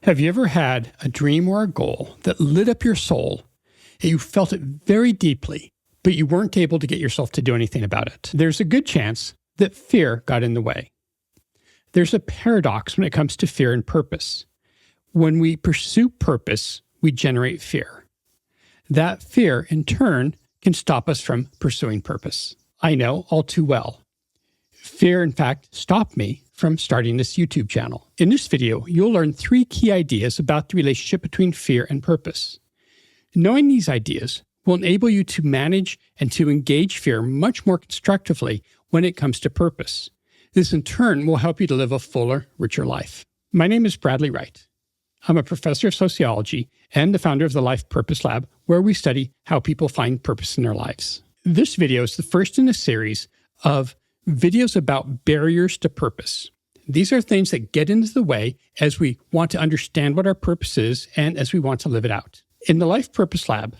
Have you ever had a dream or a goal that lit up your soul and you felt it very deeply, but you weren't able to get yourself to do anything about it? There's a good chance that fear got in the way. There's a paradox when it comes to fear and purpose. When we pursue purpose, we generate fear. That fear, in turn, can stop us from pursuing purpose. I know all too well. Fear, in fact, stopped me from starting this YouTube channel. In this video, you'll learn 3 key ideas about the relationship between fear and purpose. Knowing these ideas will enable you to manage and to engage fear much more constructively when it comes to purpose. This, in turn, will help you to live a fuller, richer life. My name is Bradley Wright. I'm a professor of sociology and the founder of the Life Purpose Lab, where we study how people find purpose in their lives. This video is the first in a series of videos about barriers to purpose. These are things that get into the way as we want to understand what our purpose is and as we want to live it out. In the Life Purpose Lab,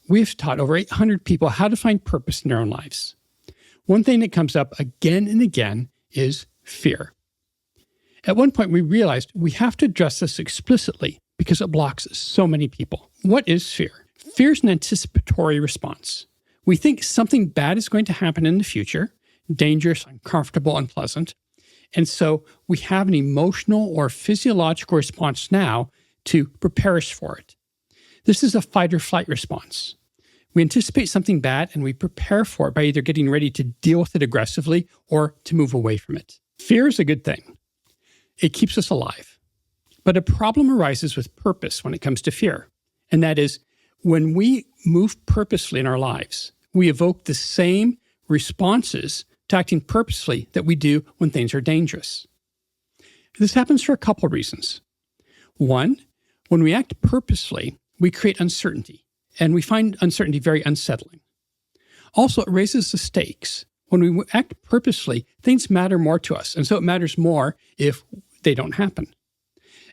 we've taught over 800 people how to find purpose in their own lives. One thing that comes up again and again is fear. At one point, we realized we have to address this explicitly because it blocks so many people. What is fear? Fear is an anticipatory response. We think something bad is going to happen in the future, dangerous, uncomfortable, unpleasant. And so we have an emotional or physiological response now to prepare us for it. This is a fight or flight response. We anticipate something bad and we prepare for it by either getting ready to deal with it aggressively or to move away from it. Fear is a good thing. It keeps us alive. But a problem arises with purpose when it comes to fear. And that is, when we move purposefully in our lives, we evoke the same responses to acting purposefully that we do when things are dangerous. This happens for a couple of reasons. One, when we act purposefully, we create uncertainty, and we find uncertainty very unsettling. Also, it raises the stakes. When we act purposefully, things matter more to us, and so it matters more if they don't happen.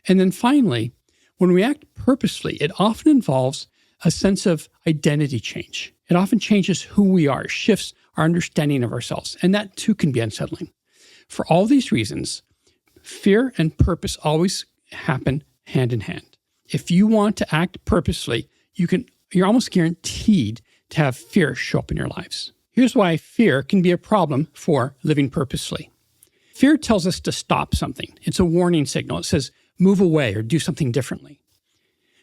And then finally, when we act purposefully, it often involves a sense of identity change. It often changes who we are, shifts our understanding of ourselves, and that too can be unsettling. For all these reasons, fear and purpose always happen hand in hand. If you want to act purposefully, you're almost guaranteed to have fear show up in your lives. Here's why fear can be a problem for living purposefully. Fear tells us to stop something. It's a warning signal. It says, move away or do something differently.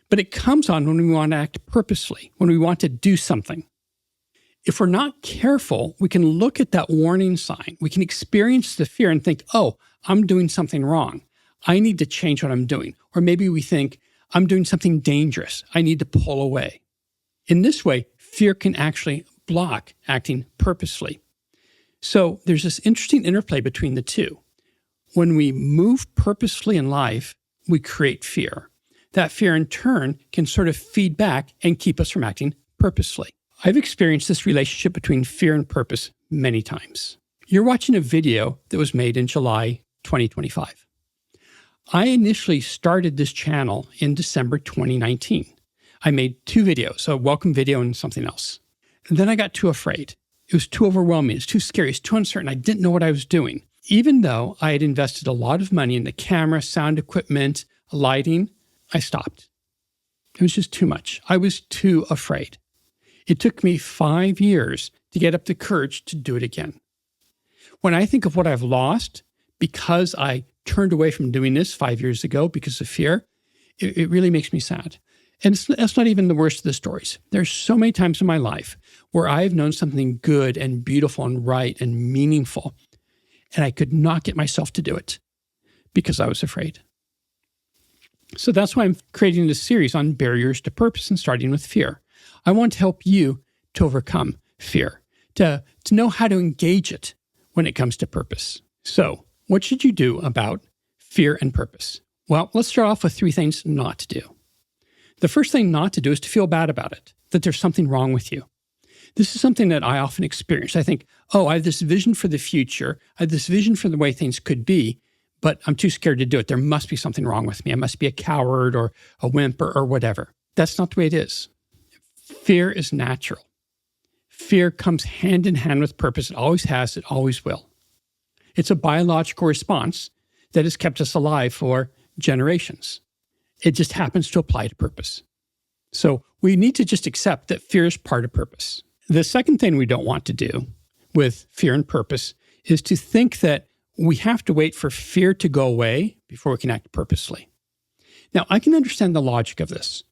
But it comes on when we want to act purposefully, when we want to do something. If we're not careful, we can look at that warning sign. We can experience the fear and think, oh, I'm doing something wrong. I need to change what I'm doing. Or maybe we think, I'm doing something dangerous. I need to pull away. In this way, fear can actually block acting purposefully. So there's this interesting interplay between the two. When we move purposefully in life, we create fear. That fear in turn can sort of feed back and keep us from acting purposefully. I've experienced this relationship between fear and purpose many times. You're watching a video that was made in July 2025. I initially started this channel in December 2019. I made 2 videos, a welcome video and something else. And then I got too afraid. It was too overwhelming. It was too scary. It was too uncertain. I didn't know what I was doing. Even though I had invested a lot of money in the camera, sound equipment, lighting, I stopped. It was just too much. I was too afraid. It took me 5 years to get up the courage to do it again. When I think of what I've lost because I turned away from doing this 5 years ago because of fear, it really makes me sad. And that's not even the worst of the stories. There's so many times in my life where I've known something good and beautiful and right and meaningful, and I could not get myself to do it because I was afraid. So that's why I'm creating this series on barriers to purpose and starting with fear. I want to help you to overcome fear, to know how to engage it when it comes to purpose. So what should you do about fear and purpose? Well, let's start off with 3 things not to do. The first thing not to do is to feel bad about it, that there's something wrong with you. This is something that I often experience. I think, oh, I have this vision for the future. I have this vision for the way things could be, but I'm too scared to do it. There must be something wrong with me. I must be a coward or a wimp or whatever. That's not the way it is. Fear is natural. Fear comes hand in hand with purpose. It always has. It always will. It's a biological response that has kept us alive for generations. It just happens to apply to purpose. So we need to just accept that fear is part of purpose. The second thing we don't want to do with fear and purpose is to think that we have to wait for fear to go away before we can act purposely. Now, I can understand the logic of this.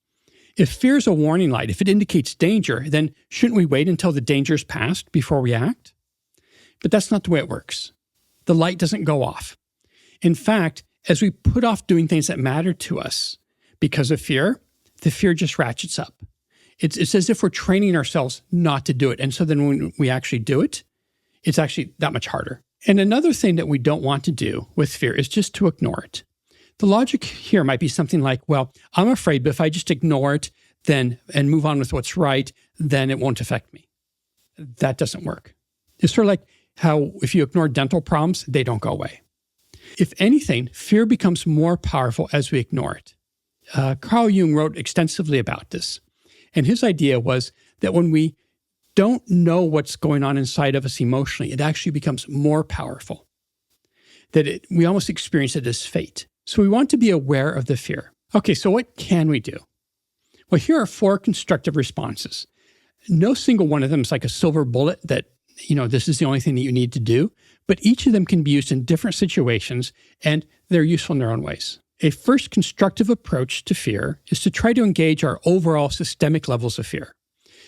If fear is a warning light, if it indicates danger, then shouldn't we wait until the danger is passed before we act? But that's not the way it works. The light doesn't go off. In fact, as we put off doing things that matter to us because of fear, the fear just ratchets up. It's as if we're training ourselves not to do it. And so then when we actually do it, it's actually that much harder. And another thing that we don't want to do with fear is just to ignore it. The logic here might be something like, well, I'm afraid, but if I just ignore it and move on with what's right, then it won't affect me. That doesn't work. It's sort of like how if you ignore dental problems, they don't go away. If anything, fear becomes more powerful as we ignore it. Carl Jung wrote extensively about this. And his idea was that when we don't know what's going on inside of us emotionally, it actually becomes more powerful. That we almost experience it as fate. So we want to be aware of the fear. Okay, so what can we do? Well, here are 4 constructive responses. No single one of them is like a silver bullet that, this is the only thing that you need to do, but each of them can be used in different situations, and they're useful in their own ways. A first constructive approach to fear is to try to engage our overall systemic levels of fear.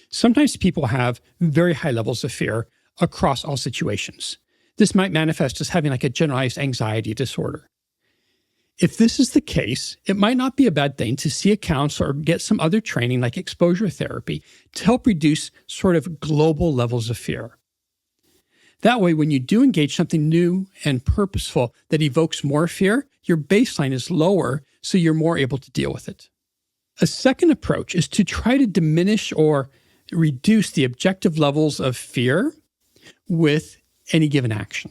Sometimes people have very high levels of fear across all situations. This might manifest as having like a generalized anxiety disorder. If this is the case, it might not be a bad thing to see a counselor or get some other training like exposure therapy to help reduce sort of global levels of fear. That way, when you do engage something new and purposeful that evokes more fear, your baseline is lower, so you're more able to deal with it. A second approach is to try to diminish or reduce the objective levels of fear with any given action.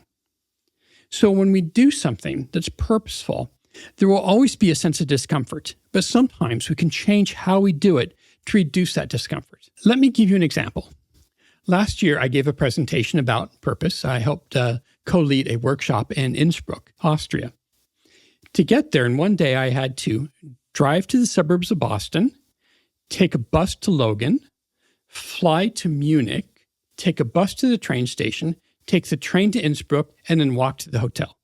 So when we do something that's purposeful, there will always be a sense of discomfort, but sometimes we can change how we do it to reduce that discomfort. Let me give you an example. Last year, I gave a presentation about purpose. I helped co-lead a workshop in Innsbruck, Austria. To get there in one day, I had to drive to the suburbs of Boston, take a bus to Logan, fly to Munich, take a bus to the train station, take the train to Innsbruck, and then walk to the hotel.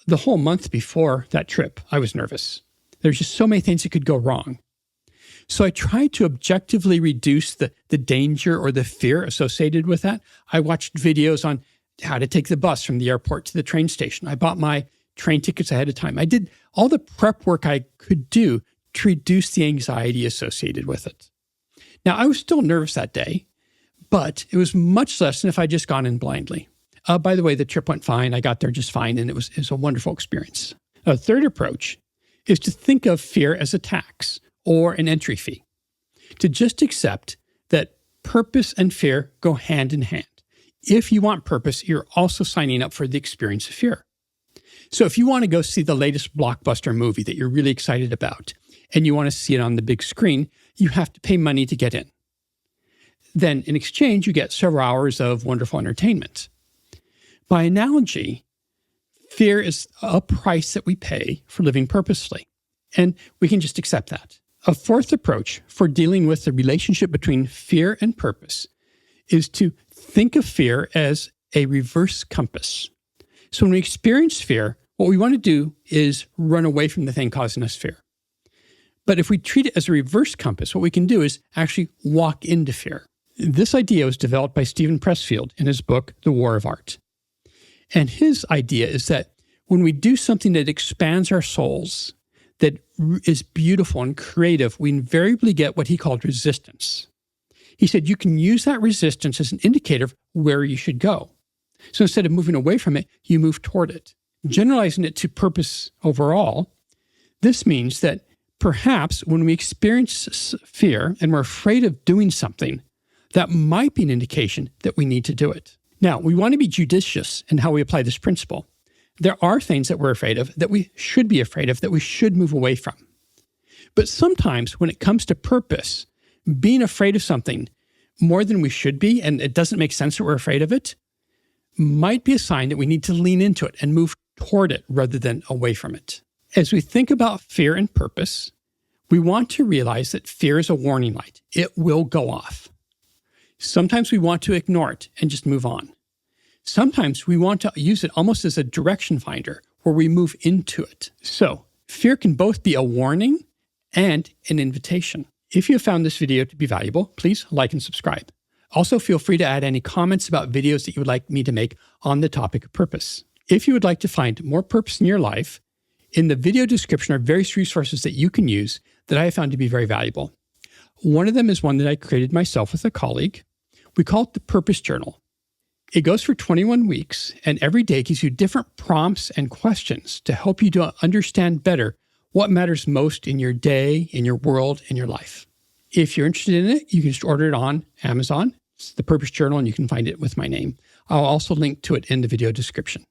The whole month before that trip, I was nervous. There's just so many things that could go wrong. So I tried to objectively reduce the danger or the fear associated with that. I watched videos on how to take the bus from the airport to the train station. I bought my train tickets ahead of time. I did all the prep work I could do to reduce the anxiety associated with it. Now, I was still nervous that day, but it was much less than if I'd just gone in blindly. By the way, the trip went fine. I got there just fine, and it was a wonderful experience. A third approach is to think of fear as a tax or an entry fee, to just accept that purpose and fear go hand in hand. If you want purpose, you're also signing up for the experience of fear. So if you want to go see the latest blockbuster movie that you're really excited about, and you want to see it on the big screen, you have to pay money to get in. Then in exchange, you get several hours of wonderful entertainment. By analogy, fear is a price that we pay for living purposefully, and we can just accept that. A fourth approach for dealing with the relationship between fear and purpose is to think of fear as a reverse compass. So when we experience fear, what we want to do is run away from the thing causing us fear. But if we treat it as a reverse compass, what we can do is actually walk into fear. This idea was developed by Stephen Pressfield in his book, The War of Art. And his idea is that when we do something that expands our souls, that is beautiful and creative, we invariably get what he called resistance. He said you can use that resistance as an indicator of where you should go. So instead of moving away from it, you move toward it. Generalizing it to purpose overall, this means that perhaps when we experience fear and we're afraid of doing something, that might be an indication that we need to do it. Now, we want to be judicious in how we apply this principle. There are things that we're afraid of, that we should be afraid of, that we should move away from. But sometimes when it comes to purpose, being afraid of something more than we should be, and it doesn't make sense that we're afraid of it, might be a sign that we need to lean into it and move toward it rather than away from it. As we think about fear and purpose, we want to realize that fear is a warning light. It will go off. Sometimes we want to ignore it and just move on. Sometimes we want to use it almost as a direction finder where we move into it. So fear can both be a warning and an invitation. If you have found this video to be valuable, please like and subscribe. Also, feel free to add any comments about videos that you would like me to make on the topic of purpose. If you would like to find more purpose in your life, in the video description are various resources that you can use that I have found to be very valuable. One of them is one that I created myself with a colleague. We call it the Purpose Journal. It goes for 21 weeks, and every day gives you different prompts and questions to help you to understand better what matters most in your day, in your world, in your life. If you're interested in it, you can just order it on Amazon. It's the Purpose Journal, and you can find it with my name. I'll also link to it in the video description.